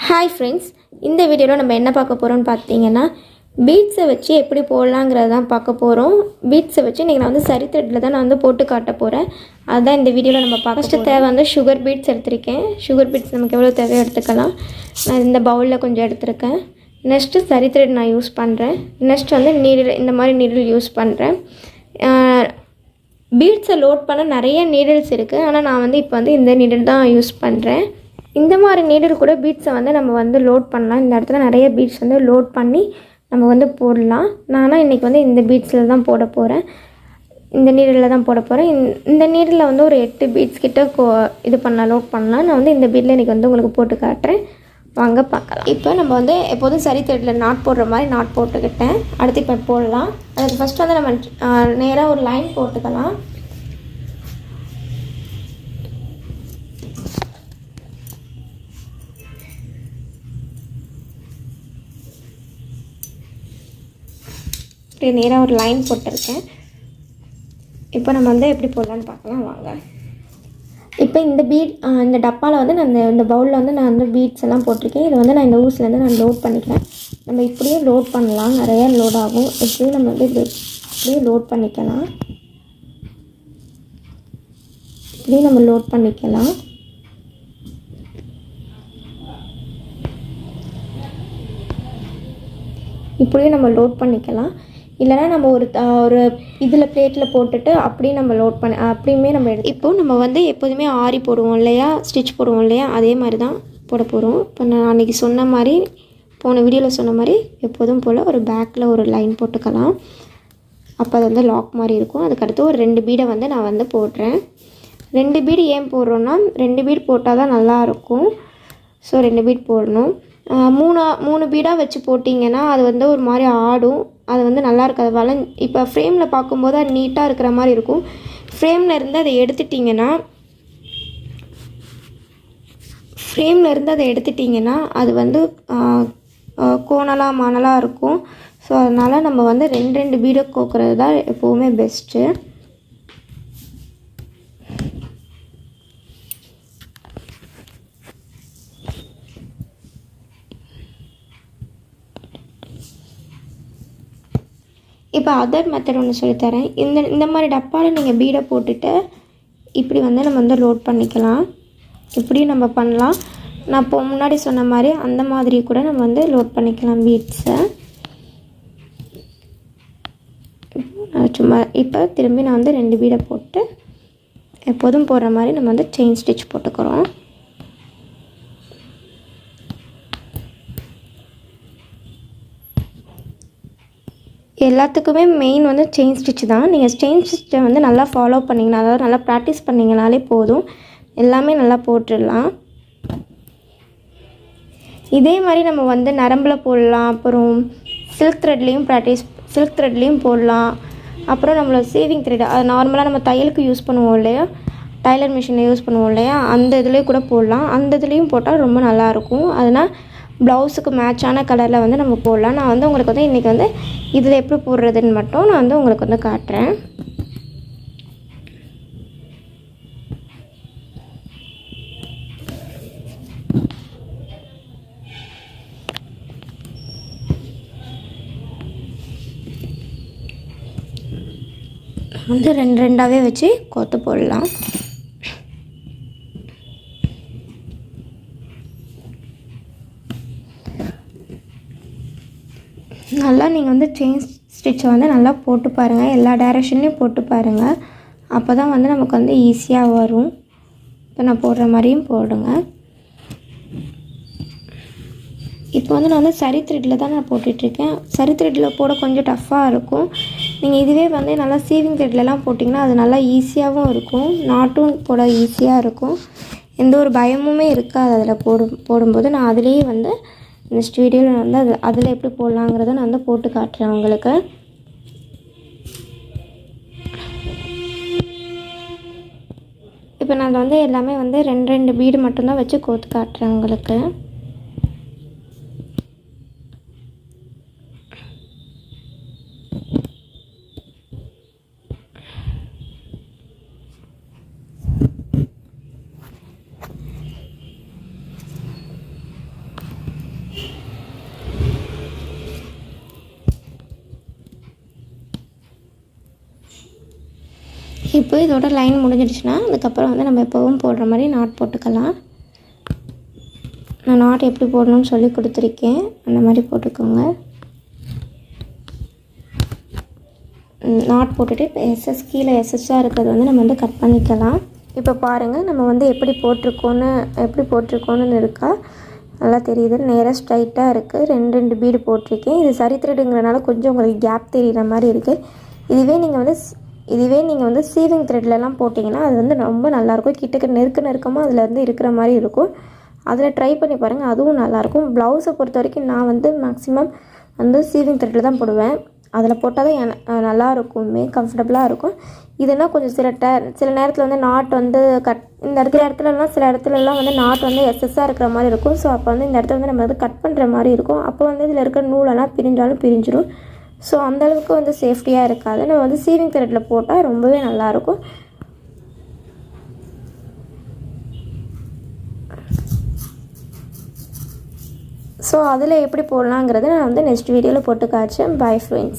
Hi friends, இந்த வீடியோவில் நம்ம என்ன பார்க்க போகிறோம்னு பார்த்தீங்கன்னா பீட்ஸை வச்சு எப்படி போடலாங்கிறது தான் பார்க்க போகிறோம். பீட்ஸை வச்சு இன்றைக்கி நான் சரி த்ரெட்டில் தான் நான் போட்டு காட்ட போகிறேன். அதுதான் இந்த வீடியோவில் நம்ம ஃபஸ்ட்டு தேவை சுகர் பீட்ஸ் எடுத்திருக்கேன். சுகர் பீட்ஸ் நமக்கு எவ்வளோ தேவையோ எடுத்துக்கலாம். நான் இந்த பவுலில் கொஞ்சம் எடுத்திருக்கேன். நெக்ஸ்ட்டு சரி த்ரெட் நான் யூஸ் பண்ணுறேன். நெக்ஸ்ட் நீடில் இந்த மாதிரி நீடில் யூஸ் பண்ணுறேன். பீட்ஸை லோட் பண்ண நிறைய நீடில்ஸ் இருக்குது. ஆனால் நான் இப்போ இந்த நீடில் தான் யூஸ் பண்ணுறேன். இந்த மாதிரி நீடில் கூட பீட்ஸை நம்ம லோட் பண்ணலாம். இந்த இடத்துல நிறைய பீட்ஸ் லோட் பண்ணி நம்ம போடலாம். நானும் இன்றைக்கி இந்த பீட்ஸில் தான் போட போகிறேன். இந்த நீடில் தான் போட போகிறேன். இந்த நீடில் ஒரு 8 பீட்ஸ் கிட்ட இது பண்ணலாம், லோட் பண்ணலாம். நான் இந்த பீட்டில் இன்றைக்கி உங்களுக்கு போட்டு காட்டுறேன். வாங்க பார்க்கலாம். இப்போ நம்ம எப்போதும் சரி த்ரெட்டில் நாட் போடுற மாதிரி நாட் போட்டுக்கிட்டேன். அடுத்து இப்போ போடலாம். அதுக்கு ஃபஸ்ட்டு நம்ம நேராக ஒரு லைன் போட்டுக்கலாம். இப்படி நேராக ஒரு லைன் போட்டிருக்கேன். இப்போ நம்ம எப்படி போடலான்னு பார்க்கலாம் வாங்க. இப்போ இந்த டப்பாவில் நான் இந்த பவுலில் நான் பீட்ஸ் எல்லாம் போட்டிருக்கேன். இதை நான் இந்த ஊசிலேருந்து நான் லோட் பண்ணிக்கிறேன். நம்ம இப்படியே லோட் பண்ணலாம், நிறையா லோட் ஆகும். இப்படியும் நம்ம இப்படியே லோட் பண்ணிக்கலாம். இப்படியும் நம்ம லோட் பண்ணிக்கலாம். இப்படியும் நம்ம லோட் பண்ணிக்கலாம். இல்லைனா நம்ம ஒரு இதில் பிளேட்டில் போட்டுட்டு அப்படியே நம்ம லோட் அப்படியுமே நம்ம இப்போ நம்ம எப்போதுமே ஆரி போடுவோம் இல்லையா, ஸ்டிச் போடுவோம் இல்லையா, அதே மாதிரி தான் போட போகிறோம். இப்போ நான் அன்றைக்கி சொன்ன மாதிரி, போன வீடியோவில் சொன்ன மாதிரி எப்போதும் போல் ஒரு பேக்கில் ஒரு லைன் போட்டுக்கலாம். அப்போ அது லாக் மாதிரி இருக்கும். அதுக்கடுத்து ஒரு 2 பீடை நான் போடுறேன். 2 பீடு ஏன் போடுறோன்னா 2 பீடு போட்டால் தான் நல்லாயிருக்கும். ஸோ 2 பீட் போடணும். 3 பீடாக வச்சு போட்டிங்கன்னா அது ஒரு மாதிரி ஆடும். அது நல்லா இருக்காது. இப்போ ஃப்ரேமில் பார்க்கும்போது அது நீட்டாக இருக்கிற மாதிரி இருக்கும். ஃப்ரேமில் இருந்து அதை எடுத்துட்டிங்கன்னா அது கோணலாக மணலாக இருக்கும். ஸோ அதனால் நம்ம 2 பீடை கோக்குறது தான் எப்போவுமே பெஸ்ட்டு. இப்போ அதர் மெத்தட் ஒன்று சொல்லித்தரேன். இந்த மாதிரி டப்பாவில் நீங்கள் பீடை போட்டுட்டு இப்படி நம்ம லோட் பண்ணிக்கலாம். இப்படியும் நம்ம பண்ணலாம். நான் இப்போ முன்னாடி சொன்ன மாதிரி அந்த மாதிரி கூட நம்ம லோட் பண்ணிக்கலாம் பீட்ஸை. சும்மா இப்போ திரும்பி நான் 2 பீடை போட்டு எப்போதும் போடுற மாதிரி நம்ம செயின் ஸ்டிச் போட்டுக்கிறோம். எல்லாத்துக்குமே மெயின் செயின் ஸ்டிச் தான். நீங்கள் செயின் ஸ்டிச்சை நல்லா ஃபாலோ பண்ணிங்கன்னா, அதாவது நல்லா ப்ராக்டிஸ் பண்ணிங்கனாலே போதும், எல்லாமே நல்லா போட்டுடலாம். இதே மாதிரி நம்ம நரம்பில் போடலாம். அப்புறம் சில்க் த்ரெட்லேயும் போடலாம். அப்புறம் நம்மளோட சேவிங் த்ரெட், அது நார்மலாக நம்ம தையலுக்கு யூஸ் பண்ணுவோம் இல்லையா, டைலர் மிஷினை யூஸ் பண்ணுவோம் இல்லையா, அந்த இதுலேயும் கூட போடலாம். அந்த இதுலேயும் போட்டால் ரொம்ப நல்லாயிருக்கும். அதனால் ப்ளவுஸுக்கு மேட்சான கலரில் நம்ம போடலாம். நான் உங்களுக்கு இன்றைக்கி இதில் எப்படி போடுறதுன்னு மட்டும் நான் உங்களுக்கு காட்டுறேன். ரெண்டாவே வச்சு கோத்து போடலாம். நல்லா நீங்கள் செயின் ஸ்டிச்சை நல்லா போட்டு பாருங்கள். எல்லா டைரெக்ஷன்லேயும் போட்டு பாருங்கள். அப்போ தான் நமக்கு ஈஸியாக வரும். இப்போ நான் போடுற மாதிரியும் போடுங்க. இப்போ நான் சரி த்ரெட்டில் தான் நான் போட்டுட்ருக்கேன். சரி த்ரெட்டில் போட கொஞ்சம் டஃப்பாக இருக்கும். நீங்கள் இதுவே நல்லா சீவிங் த்ரெட்லலாம் போட்டிங்கன்னா அது நல்லா ஈஸியாகவும் இருக்கும். நாட்டும் போட ஈஸியாக இருக்கும். எந்த ஒரு பயமுமே இருக்காது அதில் போடும்போது. நான் அதுலேயே நெக்ஸ்ட் வீடியோவில் அதில் எப்படி போடலாங்கிறத நான் போட்டு காட்டுறேன் உங்களுக்கு. இப்போ நான் எல்லாமே 2 பீடு மட்டும்தான் வச்சு கோத்து காட்டுறேன் உங்களுக்கு. இப்போ இதோட லைன் முடிஞ்சிடுச்சுன்னா அதுக்கப்புறம் வந்து நம்ம எப்போவும் போடுற மாதிரி நாட் போட்டுக்கலாம். நான் நாட் எப்படி போடணும்னு சொல்லி கொடுத்துருக்கேன், அந்த மாதிரி போட்டுக்கோங்க. நாட் போட்டுட்டு இப்போ எஸ்எஸ் கீழே எஸ்எஸ்ஸாக இருக்கிறது வந்து நம்ம வந்து கட் பண்ணிக்கலாம். இப்போ பாருங்கள் நம்ம வந்து எப்படி போட்டிருக்கோன்னு இருக்கா நல்லா தெரியுது. நேராக ஸ்ட்ரைட்டாக இருக்குது. 2 பீடு போட்டிருக்கேன். இது சரி த்ரெட்டுங்கிறனால கொஞ்சம் உங்களுக்கு கேப் தெரிகிற மாதிரி இருக்குது. இதுவே நீங்கள் வந்து சீவிங் த்ரெட்லலாம் போட்டிங்கன்னா அது வந்து ரொம்ப நல்லாயிருக்கும். கிட்டக்க நெருக்கமாக அதில் இருந்து இருக்கிற மாதிரி இருக்கும். அதில் ட்ரை பண்ணி பாருங்கள், அதுவும் நல்லாயிருக்கும். ப்ளவுஸை பொறுத்த வரைக்கும் நான் வந்து மேக்ஸிமம் வந்து சீவிங் த்ரெட்டில் தான் போடுவேன். அதில் போட்டால் தான் நல்லா இருக்குமே, கம்ஃபர்டபுளாக இருக்கும். இதுனா கொஞ்சம் சில நேரத்தில் வந்து நாட் வந்து இந்த இடத்துலலாம் சில இடத்துலலாம் வந்து நாட் வந்து எஸ்எஸ்ஸாக இருக்கிற மாதிரி இருக்கும். ஸோ அப்போ வந்து இந்த இடத்துல வந்து நம்ம வந்து கட் பண்ணுற மாதிரி இருக்கும். அப்போ வந்து இதில் இருக்கிற நூலெல்லாம் பிரிஞ்சிடும். ஸோ அந்தளவுக்கு வந்து சேஃப்டியாக இருக்காது. நம்ம வந்து சீவிங் த்ரெட்டில் போட்டால் ரொம்பவே நல்லாயிருக்கும். ஸோ அதில் எப்படி போடலாங்கிறத நான் வந்து நெக்ஸ்ட் வீடியோவில் போட்டு காய்ச்சேன். Bye friends.